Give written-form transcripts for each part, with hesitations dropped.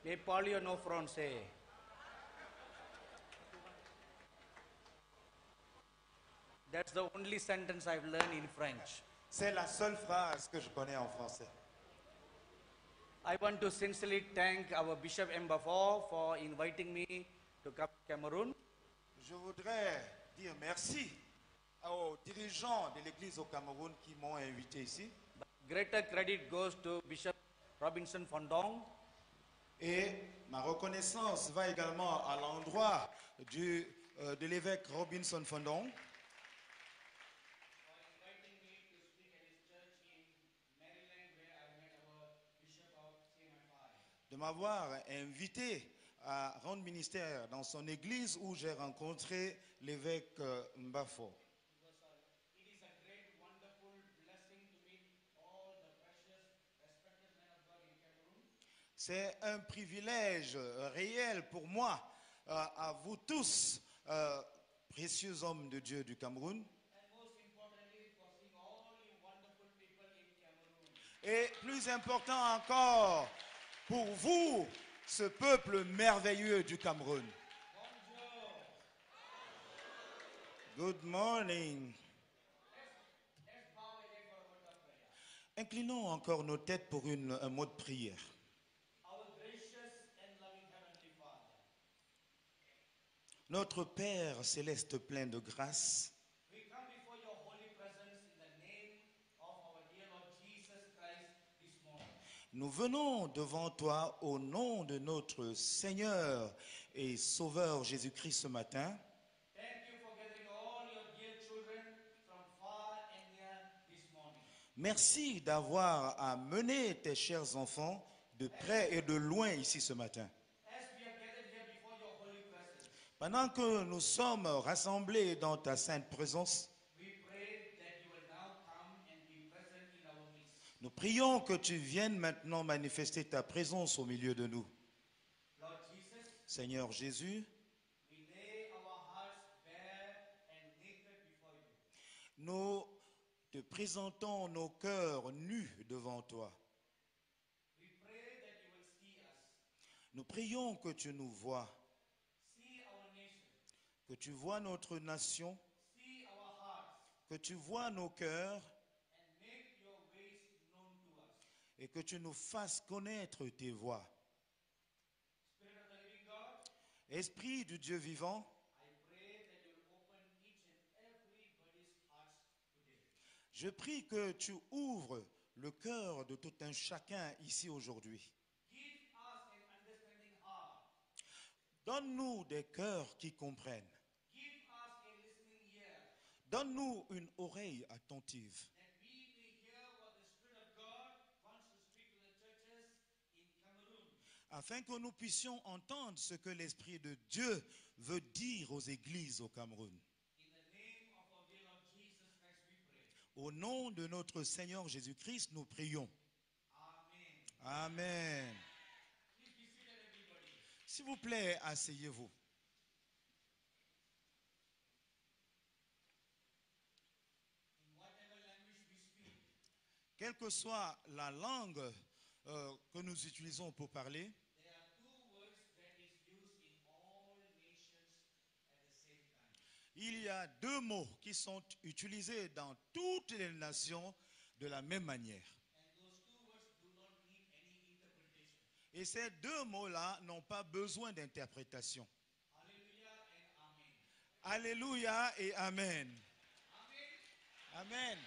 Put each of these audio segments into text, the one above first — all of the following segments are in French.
E parliamo no français. That's the only sentence I've learned in French. C'est la seule phrase que je connais en français. I want to sincerely thank our Bishop Mbafor for inviting me to come to Cameroon. Je voudrais dire merci aux dirigeants de l'Église au Cameroun qui m'ont invité ici. Greater credit goes to Bishop Robinson Fondong, Et ma reconnaissance va également à l'endroit de l'évêque Robinson Fondong de m'avoir invité à rendre ministère dans son église où j'ai rencontré l'évêque Mbafo. It is a great, wonderful blessing to meet all the precious, respected men of God in Cameroon. C'est un privilège réel pour moi, à vous tous, précieux hommes de Dieu du Cameroun. And most importantly, for seeing all you wonderful people in Cameroon. Et plus important encore, pour vous, ce peuple merveilleux du Cameroun. Bonjour. Good morning. Let's bow again for a word of prayer. Inclinons encore nos têtes pour un mot de prière. Our gracious and loving Heavenly Father, Notre Père céleste plein de grâce, we come before your holy presence in the name of our dear Lord Jesus Christ this morning. nous venons devant toi au nom de notre Seigneur et Sauveur Jésus-Christ ce matin. Thank you for gathering all your dear children from far and near this morning. Merci d'avoir amené tes chers enfants de près et de loin ici ce matin. As we have gathered here before your holy presence, Pendant que nous sommes rassemblés dans ta sainte présence, we pray that you will now come and be present in our midst. nous prions que tu viennes maintenant manifester ta présence au milieu de nous. Lord Jesus, Seigneur Jésus, we lay our hearts bare and naked before you. nous te présentons nos cœurs nus devant toi. We pray that you will see us, Nous prions que tu nous vois, see our nation, que tu vois notre nation, see our hearts, que tu vois nos cœurs and make your ways known to us. et que tu nous fasses connaître tes voies. Spirit of the living God, Esprit du Dieu vivant, I pray that you will open each and everybody's hearts today. je prie que tu ouvres le cœur de tout un chacun ici aujourd'hui. Give us an understanding heart. Donne-nous des cœurs qui comprennent. Give us a listening ear, Donne-nous une oreille attentive, that we may hear what the Spirit of God wants to speak to the churches in Cameroon. afin que nous puissions entendre ce que l'Esprit de Dieu veut dire aux églises au Cameroun. In the name of our dear Lord Jesus Christ we pray. Au nom de notre Seigneur Jésus-Christ, nous prions. Amen. Amen. Please be seated, everybody. S'il vous plaît, asseyez-vous. In whatever language we speak, Quelle que soit la langue que nous utilisons pour parler, there are two words that is used in all nations at the same time. il y a deux mots qui sont utilisés dans toutes les nations de la même manière. And those two words do not need any interpretation. Et ces deux mots-là n'ont pas besoin d'interprétation. Hallelujah and Amen. Alléluia et Amen. Amen. Amen.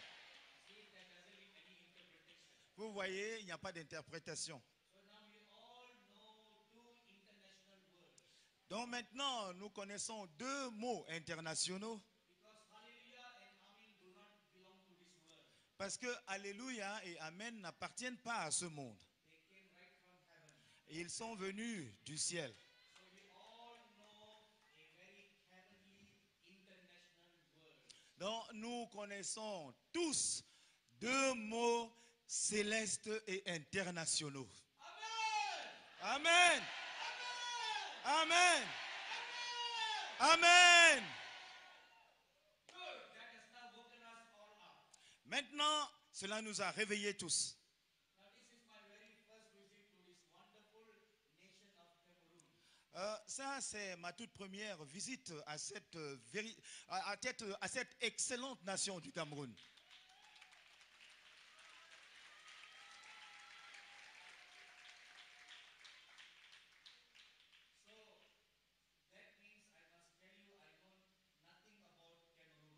See, that doesn't need any interpretation. Vous voyez, il n'y a pas d'interprétation. So now we all know two international words. Donc maintenant, nous connaissons deux mots internationaux Because Hallelujah and Amen do not belong to this world. parce que Alléluia et Amen n'appartiennent pas à ce monde. They came right from heaven. Et ils sont venus du ciel. So we all know a very heavenly international word. Donc nous connaissons tous deux mots célestes et internationaux. Amen! Amen. Amen! Amen. Amen! Amen. Good. That has now woken us all up. Maintenant, cela nous a réveillés tous. Now this is my very first visit to this wonderful nation Ça, c'est ma toute première visite à cette excellente nation du Cameroun. So that means I must tell you I know nothing about Cameroon.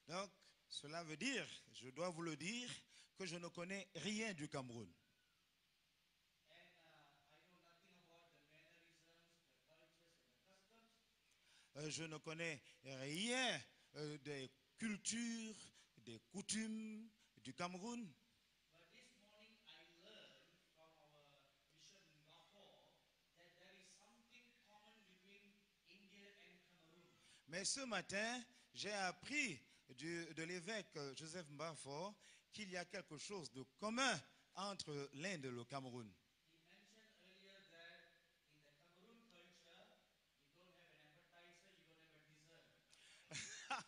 Donc, cela veut dire, je dois vous le dire, que je ne connais rien du Cameroun. And I know nothing about the mannerisms, the cultures, and the customs. Je ne connais rien des cultures, des coutumes du Cameroun. But this morning I learned from our bishop in Lahore that there is something common between India and Cameroon. Mais ce matin, j'ai appris de l'évêque Joseph Mbafo qu'il y a quelque chose de commun entre l'Inde et le Cameroun. He mentioned earlier that in the Cameroon culture, you don't have an appetizer, you don't have a dessert.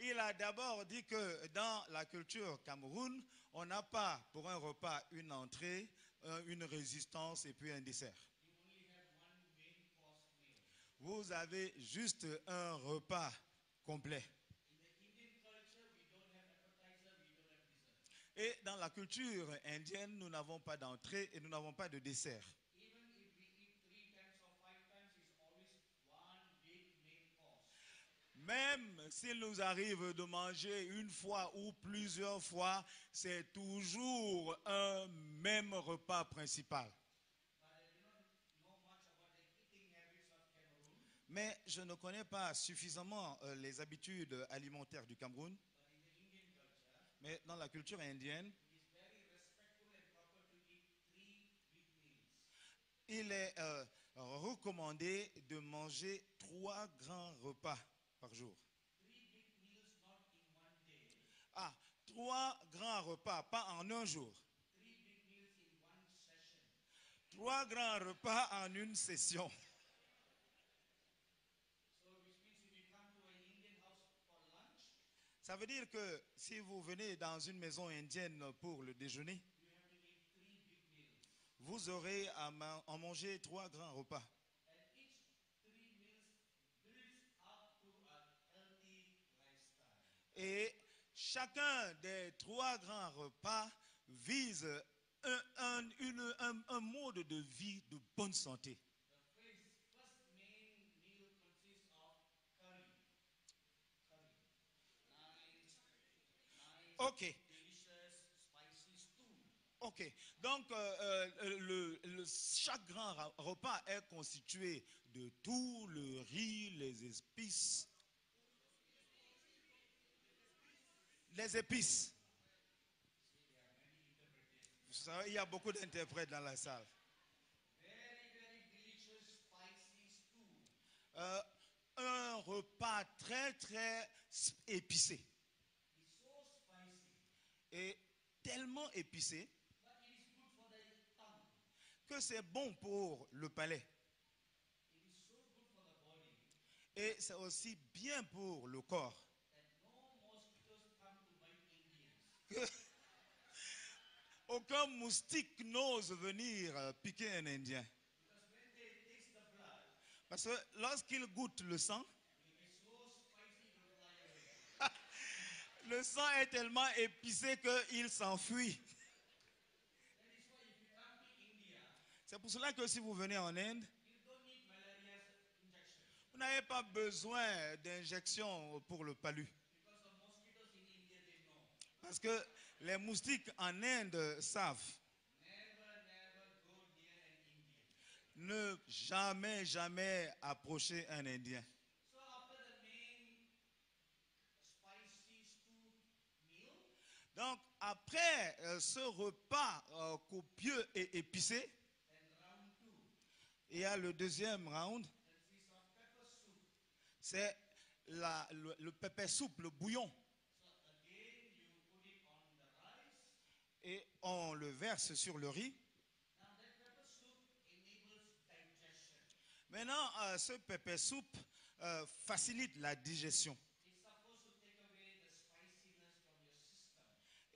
Il a d'abord dit que dans la culture Cameroun, on n'a pas pour un repas une entrée, une résistance et puis un dessert. You only have one main course meal. Vous avez juste un repas complet. In the Indian culture, we don't have appetizer, we don't have dessert. Et dans la culture indienne, nous n'avons pas d'entrée et nous n'avons pas de dessert. Even if we eat 3 times or 5 times, it's always one big main course. Même s'il nous arrive de manger une fois ou plusieurs fois, c'est toujours un même repas principal. But I do not know much about the eating habits of Cameroon. Mais je ne connais pas suffisamment les habitudes alimentaires du Cameroun. But in the Indian culture, Mais dans la culture indienne, it is very respectful and proper to eat 3 big meals. il est recommandé de manger 3 grands repas par jour. 3 big meals not in one day. Ah, 3 grands repas, pas en un jour. 3 big meals in one session. 3 grands repas en une session. So which means if you come to an Indian house for lunch, Ça veut dire que si vous venez dans une maison indienne pour le déjeuner, you have to eat 3 big meals. vous aurez à en manger 3 grands repas. And each 3 meals builds up to a healthy lifestyle. Et chacun des 3 grands repas vise un mode de vie de bonne santé. The first main meal consists of curry. Curry. Nice, Ok, delicious, spicy stew. ok. Donc, chaque grand repas est constitué de tout le riz, les épices. Les épices. Vous savez, il y a beaucoup d'interprètes dans la salle. Very, very delicious, spicy stew. Un repas très, très épicé. It's so spicy, Et tellement épicé but it is good for the tongue. que c'est bon pour le palais. It is so good for the body Et c'est aussi bien pour le corps. that no mosquitoes come to bite Indians. Que aucun moustique n'ose venir piquer un Indien. Because when they taste the blood, Parce que lorsqu'il goûte le sang, it is so spicy it will fly away. le sang est tellement épicé qu'il s'enfuit. That is why if you come to India, C'est pour cela que si vous venez en Inde, you don't need malaria injection. vous n'avez pas besoin d'injection pour le palu. Because the mosquitoes in India, they know. Parce que les moustiques en Inde savent Never go near an Indian. ne jamais, jamais approcher un Indien. So after the main spicy stew meal, Donc, après ce repas copieux et épicé, then round 2 il y a le deuxième round, consists of pepper soup. c'est le pepper soup, le bouillon. So again, you put it on the rice. Et on le verse sur le riz. Now that pepper soup enables digestion. Maintenant, ce pepper soup facilite la digestion. It's supposed to take away the spiciness from your system.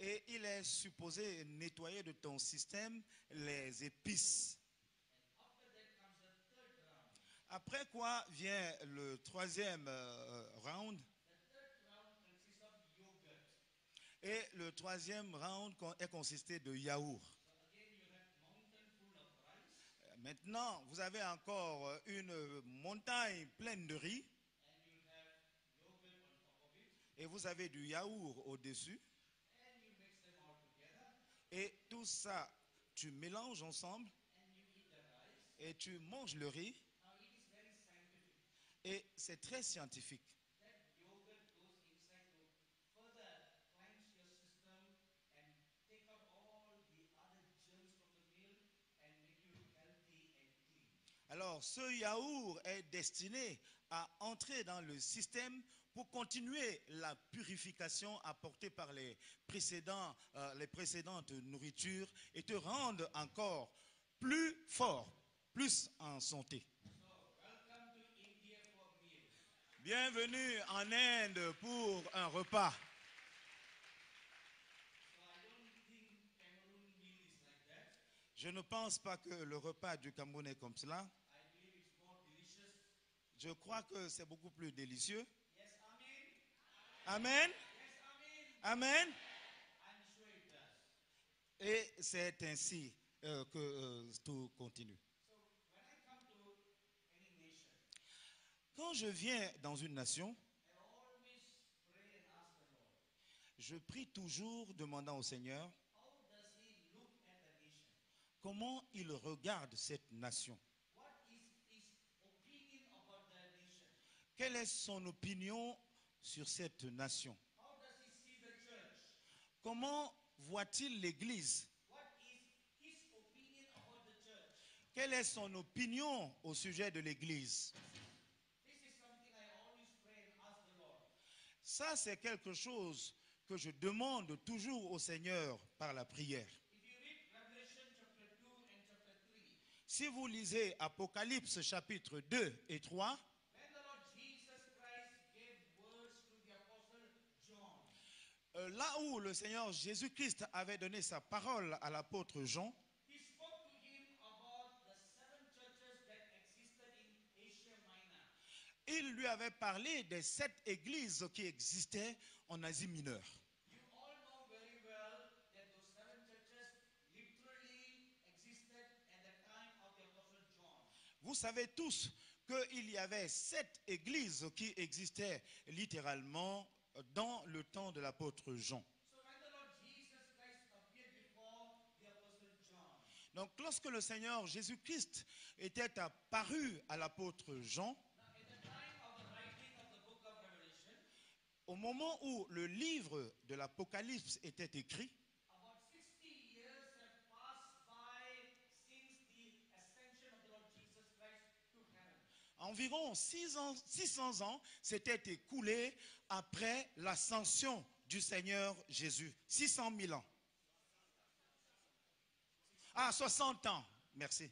Et il est supposé nettoyer de ton système les épices. And after that comes the third round. Après quoi vient le troisième round. The third round consists of yogurt. Et le troisième round est consisté de yaourt. So again you have mountain full of rice Maintenant, vous avez encore une montagne pleine de riz and you have yogurt on top of it et vous avez du yaourt au-dessus. and you mix them all together Et tout ça, tu mélanges ensemble and you eat the rice. et tu manges le riz. Now it is very scientific. Et c'est très scientifique. That yogurt goes inside to further cleanse your system and take out all the other germs from the meal and make you healthy and clean. Alors, ce yaourt est destiné à entrer dans le système pour continuer la purification apportée par les précédentes nourritures et te rendre encore plus fort, plus en santé. So welcome to India for meal. Bienvenue en Inde pour un repas. So I don't think Cameroon meal is like that. Je ne pense pas que le repas du Cameroun est comme cela. I believe it's more delicious. Je crois que c'est beaucoup plus délicieux. Yes, Amen. Amen. Yes, Amen. Amen. I'm sure it does. Et c'est ainsi que tout continue. So when I come to any nation, Quand je viens dans une nation, I always pray and ask the Lord, je prie toujours demandant au Seigneur how does He look at the nation? comment il regarde cette nation. What is His opinion about the nation? Quelle est son opinion sur cette nation? How does He see the church? Comment voit-il l'Église? What is His opinion about the church? Quelle est son opinion au sujet de l'Église? This is something I always pray and ask the Lord. Ça, c'est quelque chose que je demande toujours au Seigneur par la prière. If you read Revelation chapter 2 and chapter 3, Si vous lisez Apocalypse chapitre 2 et 3, when the Lord Jesus Christ gave words to the apostle John, là où le Seigneur Jésus-Christ avait donné sa parole à l'apôtre Jean, He spoke to him about the 7 churches that existed in Asia Minor. il lui avait parlé des 7 églises qui existaient en Asie mineure. You all know very well that those 7 churches literally existed at the time of the apostle John. Vous savez tous qu'il y avait 7 églises qui existaient littéralement dans le temps de l'apôtre Jean. So when the Lord Jesus Christ appeared before the apostle John, Donc lorsque le Seigneur Jésus-Christ était apparu à l'apôtre Jean, now at the time of the writing of the book of Revelation, au moment où le livre de l'Apocalypse était écrit, about 60 years have passed by since the ascension of the Lord Jesus Christ to heaven. environ 600 ans s'étaient écoulés après l'ascension du Seigneur Jésus. 600 000 ans. Ah, 60 ans. Merci.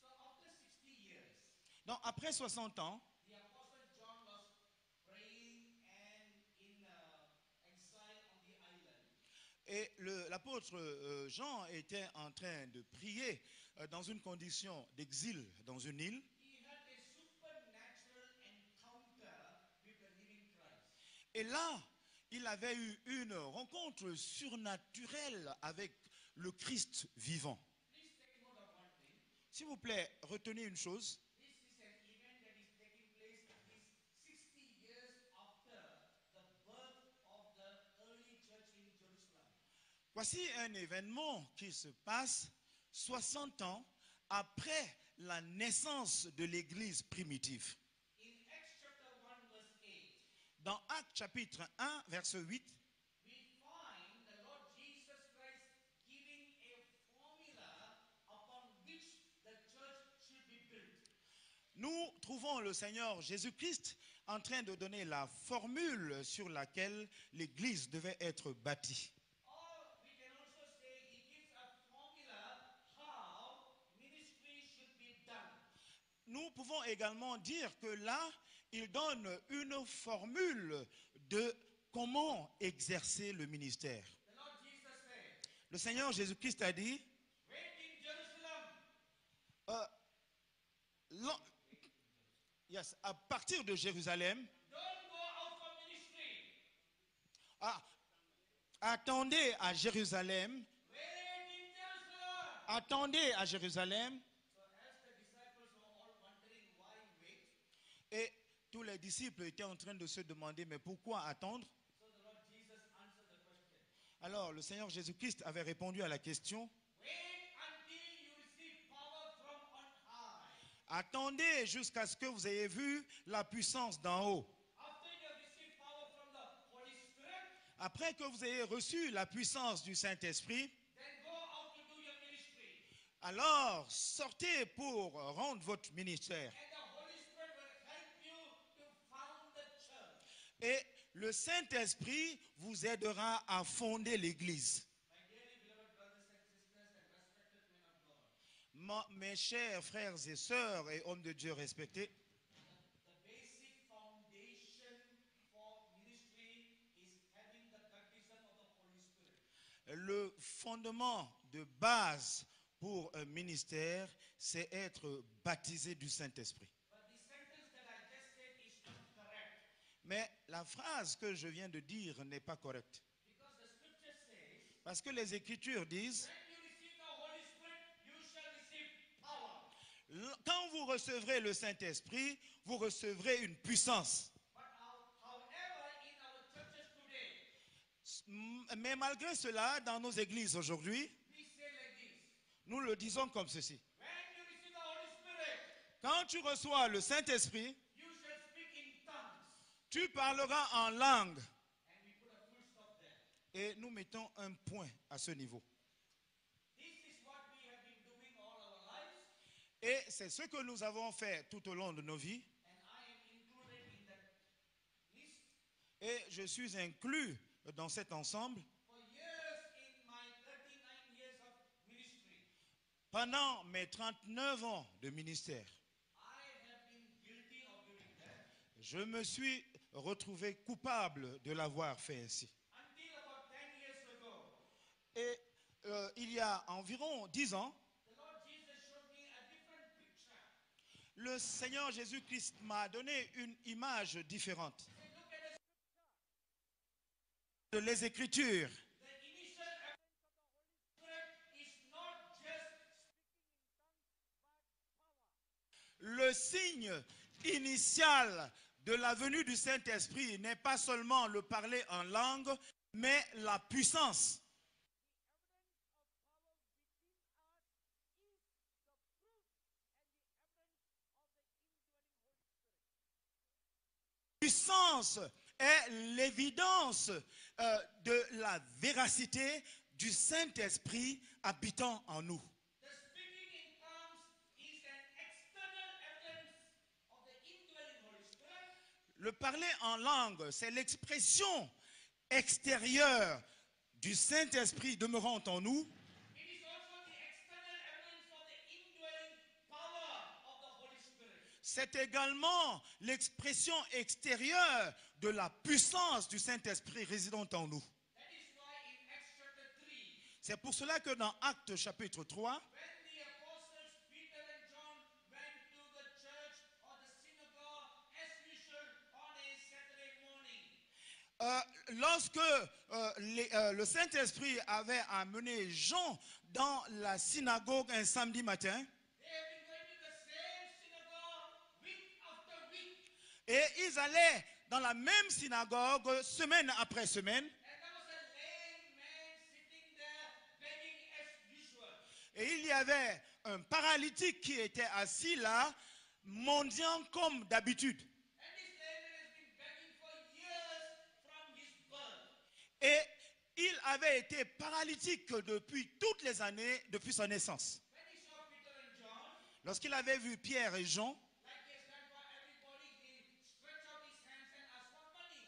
So after 60 years, Donc après 60 ans, the apostle John was praying and in exile on the island. et l'apôtre Jean était en train de prier dans une condition d'exil dans une île. He had a supernatural encounter with the living Christ. Et là, il avait eu une rencontre surnaturelle avec le Christ vivant. Please take note of one thing. S'il vous plaît, retenez une chose. This is an event that is taking place in these 60 years after the birth of the early church in Jerusalem. Voici un événement qui se passe 60 ans après la naissance de l'Église primitive. In Acts chapter 1 verse 8, Dans Actes chapitre 1, verset 8, we find the Lord Jesus Christ giving a formula upon which the church should be built. nous trouvons le Seigneur Jésus-Christ en train de donner la formule sur laquelle l'Église devait être bâtie. Or we can also say he gives a formula how ministry should be done. Nous pouvons également dire que là, il donne une formule de comment exercer le ministère. The Lord Jesus said, Le Seigneur Jésus-Christ a dit, wait in Jerusalem. euh, l'en- Yes, à partir de Jérusalem, don't go out for ministry. ah, attendez à Jérusalem, Wait in Jerusalem. attendez à Jérusalem. So as the disciples were all wondering why wait, Et tous les disciples étaient en train de se demander, mais pourquoi attendre? so the Lord Jesus answered the question. Alors le Seigneur Jésus-Christ avait répondu à la question, Wait until you receive power from on high. attendez jusqu'à ce que vous ayez vu la puissance d'en haut. After you have received power from the Holy Spirit, Après que vous ayez reçu la puissance du Saint-Esprit, then go out to do your ministry. alors sortez pour rendre votre ministère. And the Holy Spirit will help you to found the church. Et le Saint-Esprit vous aidera à fonder l'Église. My dearly beloved brothers and sisters and respected men of God, Mes chers frères et sœurs et hommes de Dieu respectés, the basic foundation for ministry is having the baptism of the Holy Spirit. le fondement de base pour un ministère, c'est être baptisé du Saint-Esprit. But the sentence that I just said is not correct. Mais la phrase que je viens de dire n'est pas correcte. Because the scripture says, Parce que les Écritures disent, when you receive the Holy Spirit, you shall receive power. quand vous recevrez le Saint-Esprit, vous recevrez une puissance. But however, in our churches today, Mais malgré cela, dans nos églises aujourd'hui, we say like this. nous le disons comme ceci. When you receive the Holy Spirit, Quand tu reçois le Saint-Esprit, you shall speak in tongues. tu parleras en langue. And we put a full stop there. Et nous mettons un point à ce niveau. This is what we have been doing all our lives. Et c'est ce que nous avons fait tout au long de nos vies. And I am included in that list. Et je suis inclus dans cet ensemble. For years in my 39 years of ministry, Pendant mes 39 ans de ministère, I have been guilty of doing that. je me suis retrouvé coupable de l'avoir fait ainsi. Until about 10 years ago, Et il y a environ 10 ans, the Lord Jesus showed me a different picture. le Seigneur Jésus-Christ m'a donné une image différente He said, look at de les Écritures. the initial evidence of the Holy Spirit is not just Le signe initial de la venue du Saint-Esprit n'est pas seulement le parler en langue, mais la puissance. Puissance est l'évidence de la véracité du Saint-Esprit habitant en nous. the speaking in tongues is an external evidence of the indwelling Holy Spirit. Le parler en langue, c'est l'expression extérieure du Saint-Esprit demeurant en nous. It is also the external evidence of the indwelling power of the Holy Spirit. C'est également l'expression extérieure de la puissance du Saint-Esprit résidant en nous. That is why in Acts chapter 3, C'est pour cela que dans Actes chapitre 3, when the apostles Peter and John went to the church or the synagogue as usual on a Saturday morning, lorsque le Saint-Esprit avait amené Jean dans la synagogue un samedi matin, they have been going to the same synagogue week after week. et ils allaient dans la même synagogue semaine après semaine, And there was a lame man sitting there begging as usual. et il y avait un paralytique qui était assis là, mendiant comme d'habitude. And this lame man has been begging for years from his birth. Et il avait été paralytique depuis toutes les années, depuis sa naissance. When he saw Peter and John, Lorsqu'il avait vu Pierre et Jean, like he has done for everybody, he stretched out his hands and asked for money.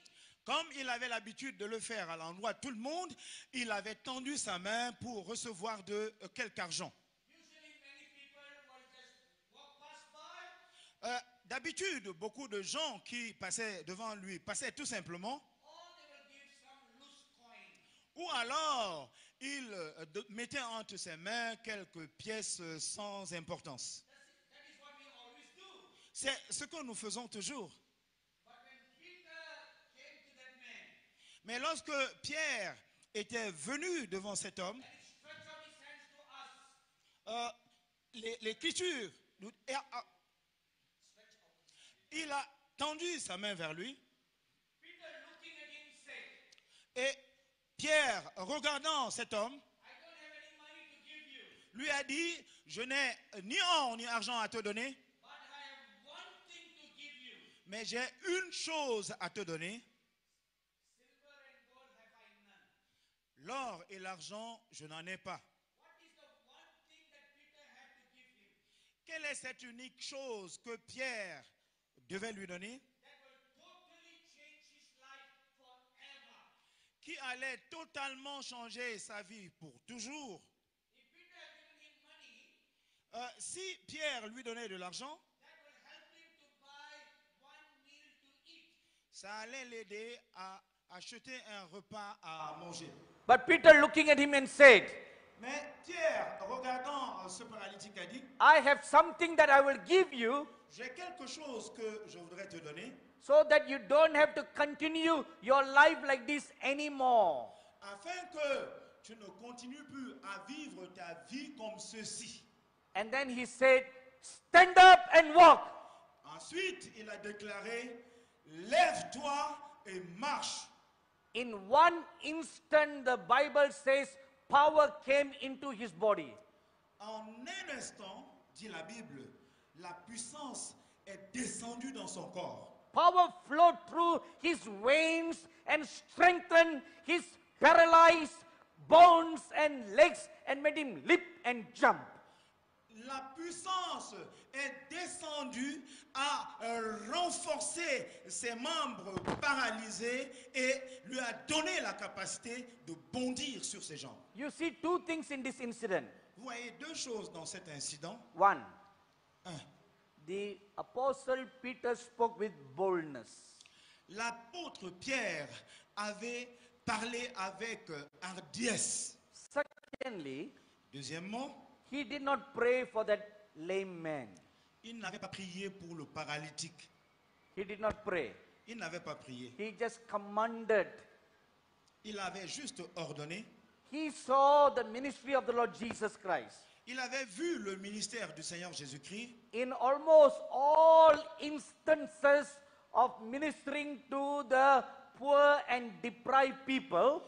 comme il avait l'habitude de le faire à l'endroit de tout le monde, il avait tendu sa main pour recevoir de quelque argent. Usually many people will just walk past by, D'habitude, beaucoup de gens qui passaient devant lui passaient tout simplement, or they will give some loose coin. ou alors il mettait entre ses mains quelques pièces sans importance. That is what we always do. C'est ce que nous faisons toujours. But when Peter came to that man, Mais lorsque Pierre était venu devant cet homme, and he stretched out his hands to us, l'Écriture, il a tendu sa main vers lui. Peter looking at him said, Et Pierre, regardant cet homme, I don't have any money to give you, lui a dit, je n'ai ni or ni argent à te donner, but I have one thing to give you. mais j'ai une chose à te donner. Silver and gold have I none. L'or et l'argent, je n'en ai pas. What is the one thing that Peter had to give him Quelle est cette unique chose que Pierre devait lui donner, that will totally change his life forever? qui allait totalement changer sa vie pour toujours? If Peter had given him money, Si Pierre lui donnait de l'argent, that will help him to buy one meal to eat. ça allait l'aider à acheter un repas à manger. But Peter looking at him and said, Mais Pierre, regardant ce paralytique, a dit, I have something that I will give you j'ai quelque chose que je voudrais te donner, so that you don't have to continue your life like this anymore. afin que tu ne continues plus à vivre ta vie comme ceci. And then he said, stand up and walk. Ensuite, il a déclaré, lève-toi et marche. In one instant, the Bible says, power came into his body. En un instant, dit la Bible, la puissance est descendue dans son corps. Power flowed through his veins and strengthened his paralyzed bones and legs and made him leap and jump. La puissance est descendue à renforcer ses membres paralysés et lui a donné la capacité de bondir sur ses jambes. You see two things in this incident. Vous voyez deux choses dans cet incident. One, Un, the apostle Peter spoke with boldness. l'apôtre Pierre avait parlé avec hardiesse. Secondly, Deuxièmement, he did not pray for that lame man. il n'avait pas prié pour le paralytique. He did not pray. Il n'avait pas prié. He just commanded. Il avait juste ordonné. He saw the ministry of the Lord Jesus Christ. Il avait vu le ministère du Seigneur Jésus-Christ In almost all instances of ministering to the poor and deprived people,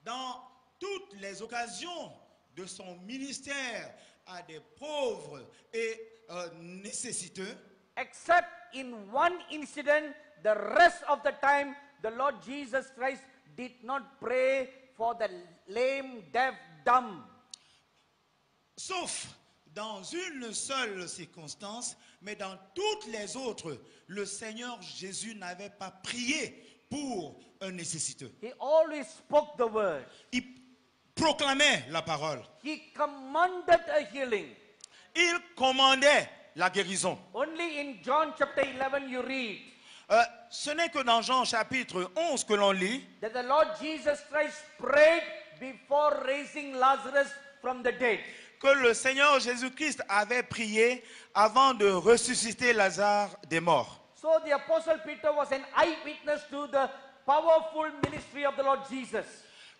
dans toutes les occasions de son ministère à des pauvres et nécessiteux, except in one incident, the rest of the time, the Lord Jesus Christ did not pray for the lame, deaf, dumb. sauf dans une seule circonstance, mais dans toutes les autres, le Seigneur Jésus n'avait pas prié pour un nécessiteux. He always spoke the word. Il proclamait la parole. He commanded a healing. Il commandait la guérison. Only in John chapter 11 you read Ce n'est que dans Jean chapitre 11 que l'on lit that the Lord Jesus Christ prayed before raising Lazarus from the dead. que le Seigneur Jésus-Christ avait prié avant de ressusciter Lazare des morts. So the apostle Peter was an eyewitness to the powerful ministry of the Lord Jesus.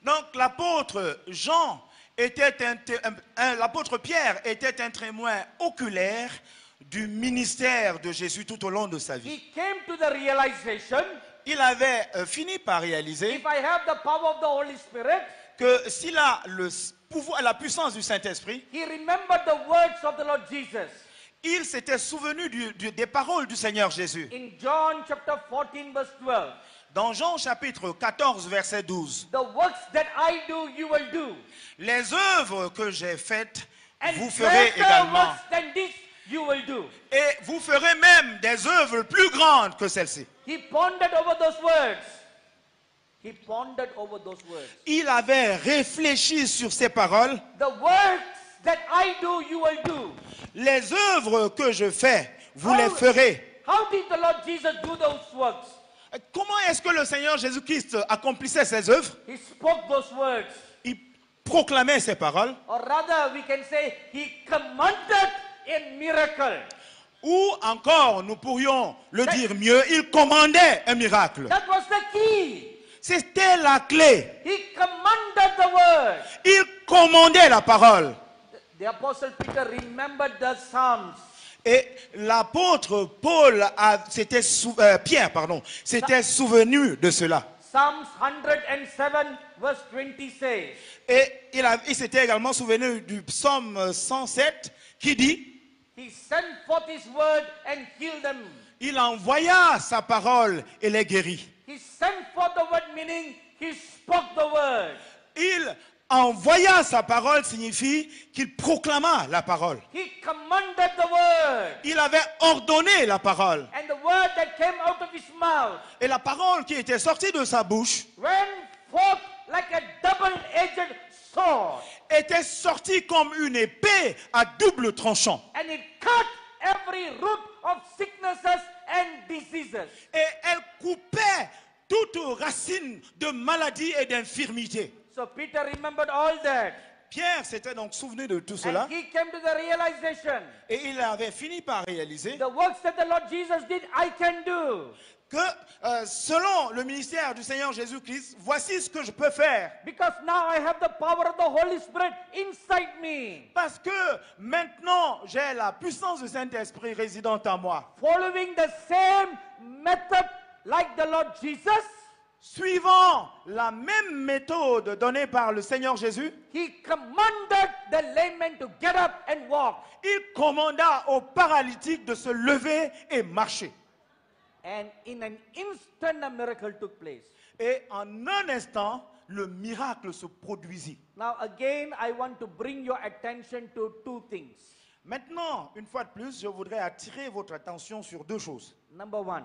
Donc l'apôtre Jean était l'apôtre Pierre était un témoin oculaire du ministère de Jésus tout au long de sa vie. He came to the realization, Il avait fini par réaliser if I have the power of the Holy Spirit, que s'il a le pouvoir, la puissance du Saint-Esprit, he remembered the words of the Lord Jesus. il s'était souvenu des paroles du Seigneur Jésus. In John chapter 14 verse 12, Dans Jean chapitre 14 verset 12, the works that I do, you will do. les œuvres que j'ai faites, And vous ferez greater également. works than this you will do. Et vous ferez même des œuvres plus grandes que celles-ci. He pondered over those words. He pondered over those words. Il avait réfléchi sur ces paroles. The works that I do, you will do. Les œuvres que je fais, vous How- les ferez. How did the Lord Jesus do those works? Comment est-ce que le Seigneur Jésus-Christ accomplissait ces œuvres? He spoke those words. Il proclamait ces paroles. Or rather, we can say, he commanded a miracle. Ou encore, nous pourrions le dire mieux, il commandait un miracle. That was the key. C'était la clé. He commanded the word. Il commandait la parole. The apostle Peter remembered the Psalms. Et l'apôtre Paul, Pierre, s'était souvenu de cela. Psalms 107 verse 20 says, Et il s'était également souvenu du psaume 107 qui dit, He sent forth his word and healed them. il envoya sa parole et les guérit. He sent forth the word, meaning he spoke the word. Il envoya sa parole signifie qu'il proclama la parole. He commanded the word. Il avait ordonné la parole. And the word that came out of his mouth Et la parole qui était sortie de sa bouche went forth like a double-edged sword. était sortie comme une épée à double tranchant. And it cut every root of sicknesses and diseases. Et elle coupait toute racine de maladie et d'infirmité. So Peter remembered all that. Pierre s'était donc souvenu de tout cela And he came to the realization, et il avait fini par réaliser the works that the Lord Jesus did, I can do. que selon le ministère du Seigneur Jésus-Christ, voici ce que je peux faire. Because now I have the power of the Holy Spirit inside me. Parce que maintenant, j'ai la puissance du Saint-Esprit résidente en moi. Following the same method like the Lord Jesus, Suivant la même méthode donnée par le Seigneur Jésus, he commanded the lame man to get up and walk. il commanda aux paralytiques de se lever et marcher. And in an instant, a miracle took place. Et en un instant, le miracle se produisit. Now again, I want to bring your attention to two things. Maintenant, une fois de plus, je voudrais attirer votre attention sur deux choses. Number one,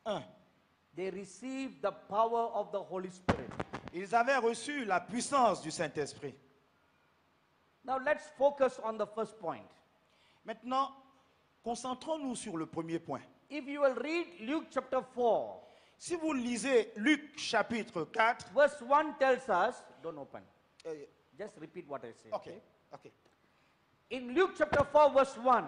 Un, they received the power of the Holy Spirit. ils avaient reçu la puissance du Saint-Esprit. Now let's focus on the first point. Maintenant, concentrons-nous sur le premier point. If you will read Luke chapter 4, Si vous lisez Luc chapitre 4, verse 1 tells us, don't open, just repeat what I say. ok. In Luke chapter 4, verse 1,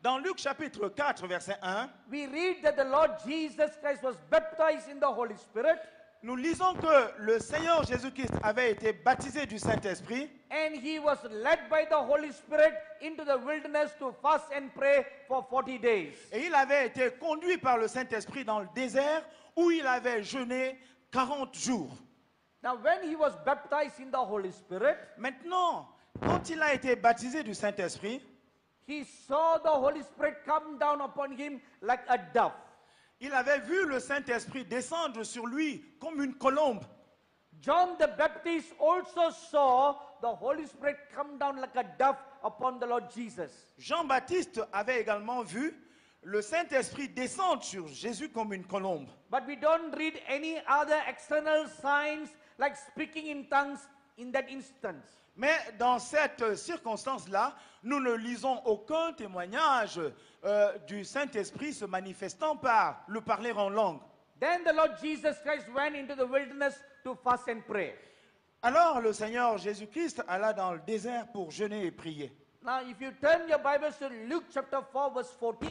Dans Luc chapitre 4, verset 1, we read that the Lord Jesus Christ was baptized in the Holy Spirit, nous lisons que le Seigneur Jésus-Christ avait été baptisé du Saint-Esprit and he was led by the Holy Spirit into the wilderness to fast and pray for 40 days. et il avait été conduit par le Saint-Esprit dans le désert où il avait jeûné 40 jours. Now, when he was baptized in the Holy Spirit, Maintenant, quand il a été baptisé du Saint-Esprit, he saw the Holy Spirit come down upon him like a dove. il avait vu le Saint-Esprit descendre sur lui comme une colombe. John the Baptist also saw the Holy Spirit come down like a dove upon the Lord Jesus. Jean-Baptiste avait également vu le Saint-Esprit descendre sur Jésus comme une colombe. But we don't read any other external signs like speaking in tongues in that instance. Mais dans cette circonstance-là, nous ne lisons aucun témoignage du Saint-Esprit se manifestant par le parler en langue. Then the Lord Jesus Christ went into the wilderness to fast and pray. Alors le Seigneur Jésus-Christ alla dans le désert pour jeûner et prier. Now, if you turn your Bibles to Luke chapter 4, verse 14,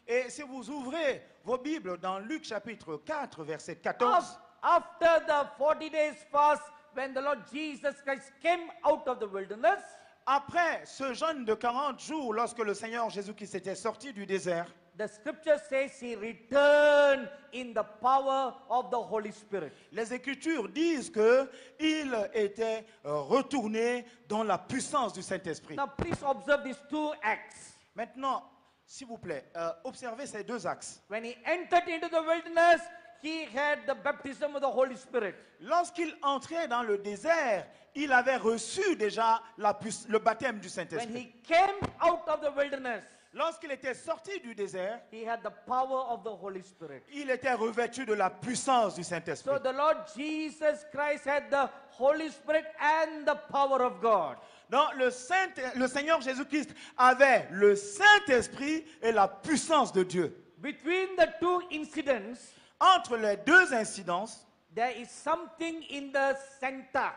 Et si vous ouvrez vos Bibles dans Luc chapitre 4, verset 14, after the 40 days fast, when the Lord Jesus Christ came out of the wilderness, après ce jeûne de 40 jours, lorsque le Seigneur Jésus-Christ était sorti du désert, the scripture says he returned in the power of the Holy Spirit. les Écritures disent qu'il était retourné dans la puissance du Saint-Esprit. Now, please observe these two acts. Maintenant, s'il vous plaît, observez ces deux axes. When he entered into the wilderness, he had the baptism of the Holy Spirit. Lorsqu'il entrait dans le désert, il avait reçu déjà le baptême du When Saint-Esprit. he came out of the wilderness, Lorsqu'il était sorti du désert, he had the power of the Holy Spirit. il était revêtu de la puissance du Saint-Esprit. So the Lord Jesus Christ had the Holy Spirit and the power of God. Donc le Seigneur Jésus-Christ avait le Saint-Esprit et la puissance de Dieu. Between the two incidents, Entre les deux incidences, there is something in the center.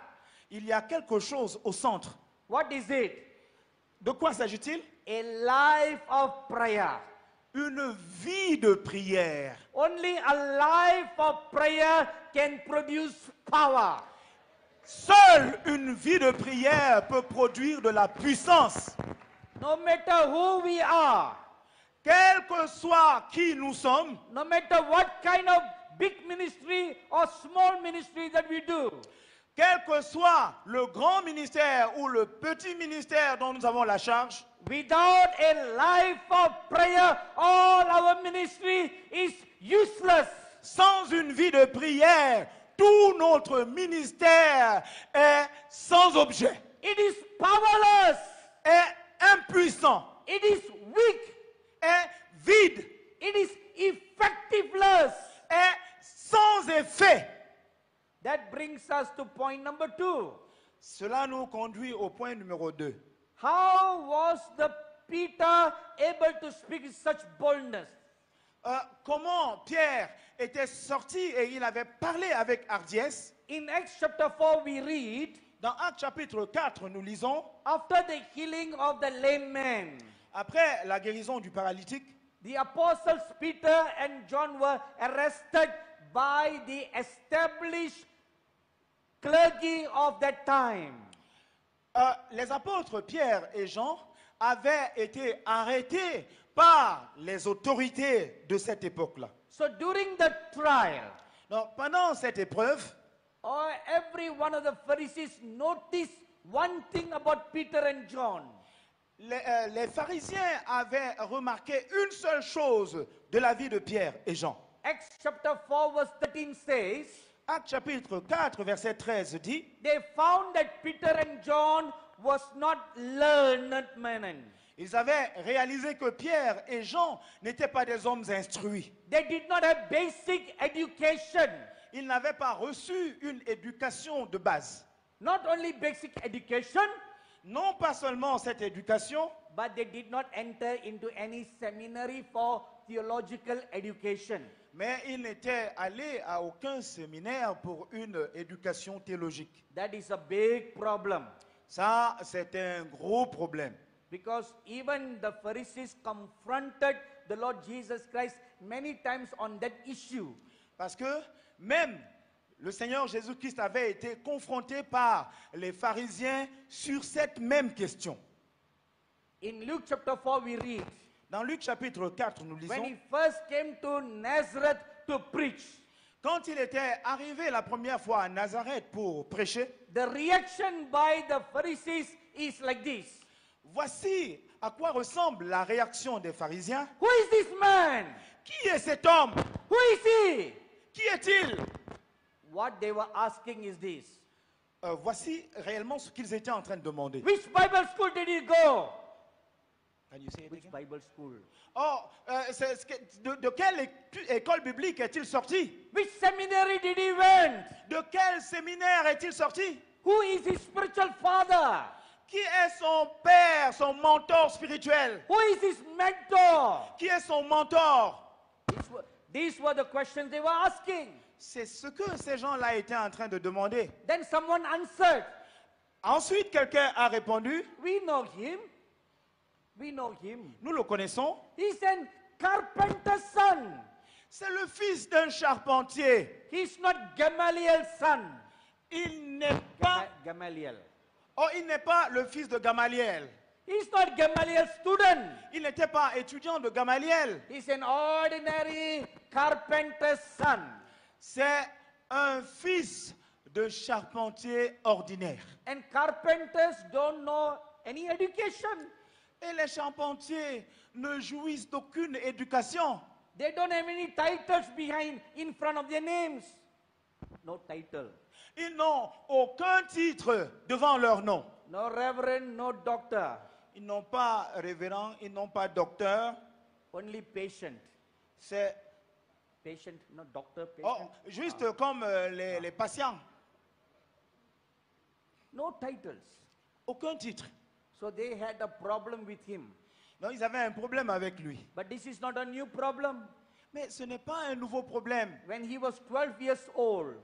il y a quelque chose au centre. What is it? De quoi s'agit-il? A life of prayer. une vie de prière. Only a life of prayer can produce power. Seule une vie de prière peut produire de la puissance. No matter who we are, Quel que soit qui nous sommes, no matter what kind of big ministry or small ministry that we do, quel que soit le grand ministère ou le petit ministère dont nous avons la charge, without a life of prayer, all our ministry is useless. sans une vie de prière, tout notre ministère est sans objet, It is powerless. est impuissant, It is weak. est vide, It is effectiveless. est sans effet. That brings us to point number 2. Cela nous conduit au point numéro 2. How was the Peter able to speak with such boldness? Comment Pierre était sorti et il avait parlé avec hardiesse. In Acts chapter 4 we read, Dans Actes chapitre 4, nous lisons, after the healing of the lame man, après la guérison du paralytique, the apostles Peter and John were arrested by the established clergy of that time. les apôtres Pierre et Jean avaient été arrêtés par les autorités de cette époque-là. So during the trial, Donc, pendant cette épreuve, every one of the Pharisees noticed one thing about Peter and John. les pharisiens avaient remarqué une seule chose de la vie de Pierre et Jean. Acts chapter 4 verse 13 says, Actes chapitre 4, verset 13 dit, they found that Peter and John was not learned men. ils avaient réalisé que Pierre et Jean n'étaient pas des hommes instruits. They did not have basic education. Ils n'avaient pas reçu une éducation de base. Not only basic education, Non pas seulement cette éducation, but they did not enter into any seminary for theological education. mais ils n'étaient allés à aucun séminaire pour une éducation théologique. That is a big problem. Ça, c'est un gros problème. Because even the Pharisees confronted the Lord Jesus Christ many times on that issue. Parce que même le Seigneur Jésus-Christ avait été confronté par les pharisiens sur cette même question. In Luke chapter 4 we read, Dans Luc chapitre 4, nous when he lisons, first came to Nazareth to preach, quand il était arrivé la première fois à Nazareth pour prêcher, the reaction by the Pharisees is like this. voici à quoi ressemble la réaction des pharisiens. Who is this man? Qui est cet homme? Who is he? Qui est-il? What they were asking is this. Voici réellement ce qu'ils étaient en train de demander. Which Bible school did he go? Can you say it Which again? Bible school? Oh, de quelle école biblique est-il sorti? Which seminary did he went? De quel séminaire est-il sorti? Who is his spiritual father? Qui est son père, son mentor spirituel? Who is his mentor? Qui est son mentor? These were the questions they were asking. C'est ce que ces gens-là étaient en train de demander. Then someone answered, Ensuite, quelqu'un a répondu, we know him. We know him. nous le connaissons, He's a carpenter's son. c'est le fils d'un charpentier. He's not Gamaliel's son. Il n'est pas, Gamaliel. il n'est pas le fils de Gamaliel. He's not Gamaliel's student. Il n'était pas étudiant de Gamaliel. He's an ordinary carpenter's son. C'est un fils de charpentier ordinaire. And carpenters don't know any education. Et les charpentiers ne jouissent d'aucune éducation. They don't have any titles behind, in front of their names. No title. Ils n'ont aucun titre devant leur nom. No reverend, no doctor. Ils n'ont pas révérend, ils n'ont pas docteur. Only patient. C'est Patient, no doctor, patient. juste comme les patients. No titles. Aucun titre. So they had a problem with him. Donc ils avaient un problème avec lui. But this is not a new problem. Mais ce n'est pas un nouveau problème. When he was 12 years old,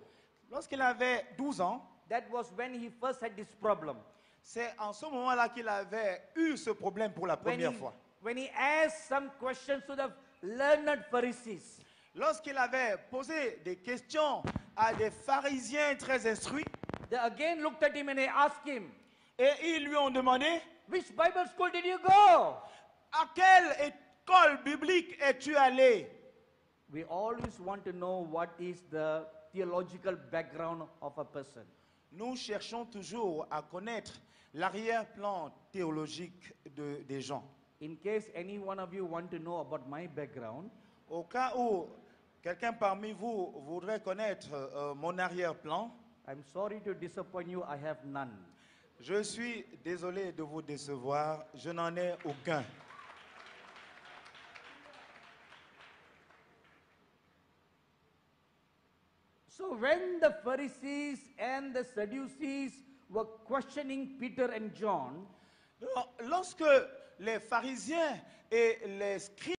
Lorsqu'il avait 12 ans, that was when he first had this problem. c'est en ce moment-là qu'il avait eu ce problème pour la première fois. when he asked some questions to the learned Pharisees. Lorsqu'il avait posé des questions à des pharisiens très instruits, They again looked at him and they asked him, et ils lui ont demandé, which Bible school did you go? à quelle école biblique es-tu allé? We always want to know what is the theological background of a person. Nous cherchons toujours à connaître l'arrière-plan théologique des gens. In case any one of you want to know about my background, Au cas où quelqu'un parmi vous voudrait connaître mon arrière-plan, I'm sorry to disappoint you, I have none. je suis désolé de vous décevoir, je n'en ai aucun. So when the Pharisees and the Sadducees were questioning Peter and John, Lorsque les pharisiens et les scribes